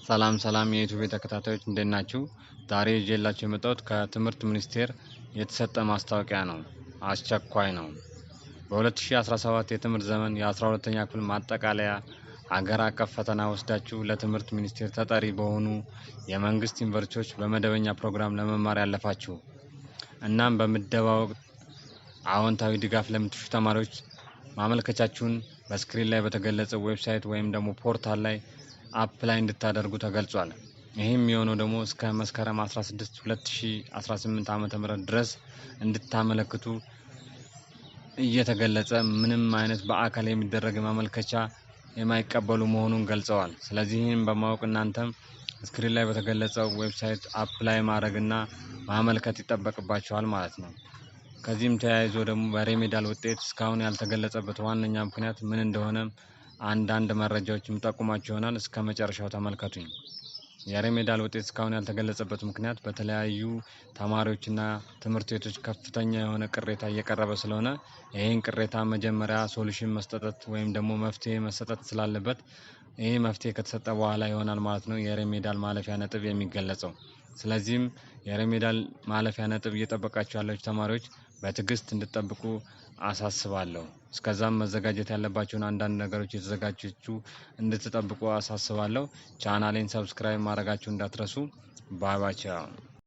ሰላም ሰላም የዩቲዩብ ተከታታዮች እንደምን ናችሁ? ዛሬ ይዤላችሁ የመጣሁት ከትምህርት ሚኒስቴር የተሰጠ ማስታወቂያ ነው። አስቸኳይ ነው። በ2017 የትምህርት ዘመን የ12ኛ ክፍል ማጠቃለያ አገር አቀፍ ፈተና ወስዳችሁ ለትምህርት ሚኒስቴር ተጠሪ በሆኑ የመንግስት ዩኒቨርሲቲዎች በመደበኛ ፕሮግራም ለመማር ያለፋችሁ እናም በምደባ ወቅት አዎንታዊ ድጋፍ ለምትሹ ተማሪዎች ማመልከቻችሁን በስክሪን ላይ በተገለጸው ዌብሳይት ወይም ደግሞ ፖርታል ላይ አፕላይ እንድታደርጉ ተገልጿል። ይህም የሆነው ደግሞ እስከ መስከረም 16 2018 ዓ.ም ድረስ እንድታመለክቱ እየተገለጸ ምንም አይነት በአካል የሚደረግ ማመልከቻ የማይቀበሉ መሆኑን ገልጸዋል። ስለዚህ ይህን በማወቅ እናንተም ስክሪን ላይ በተገለጸው ዌብሳይት አፕላይ ማድረግና ማመልከት ይጠበቅባቸዋል ማለት ነው። ከዚህም ተያይዞ ደግሞ በሬሜዳል ውጤት እስካሁን ያልተገለጸበት ዋነኛ ምክንያት ምን እንደሆነ አንዳንድ መረጃዎች የሚጠቁማችሁ ይሆናል። እስከ መጨረሻው ተመልከቱኝ። የሬሜዳል ውጤት እስካሁን ያልተገለጸበት ምክንያት በተለያዩ ተማሪዎችና ትምህርት ቤቶች ከፍተኛ የሆነ ቅሬታ እየቀረበ ስለሆነ ይህን ቅሬታ መጀመሪያ ሶሉሽን መስጠት ወይም ደግሞ መፍትሄ መሰጠት ስላለበት ይህ መፍትሄ ከተሰጠ በኋላ ይሆናል ማለት ነው የሬሜዳል ማለፊያ ነጥብ የሚገለጸው። ስለዚህም የሬሜዳል ማለፊያ ነጥብ እየጠበቃችሁ ያላችሁ ተማሪዎች በትዕግስት እንድትጠብቁ አሳስባለሁ። እስከዛም መዘጋጀት ያለባችሁን አንዳንድ ነገሮች የተዘጋጃችሁ እንድትጠብቁ አሳስባለሁ። ቻናሌን ሰብስክራይብ ማድረጋችሁ እንዳትረሱ። ባይ ባይ።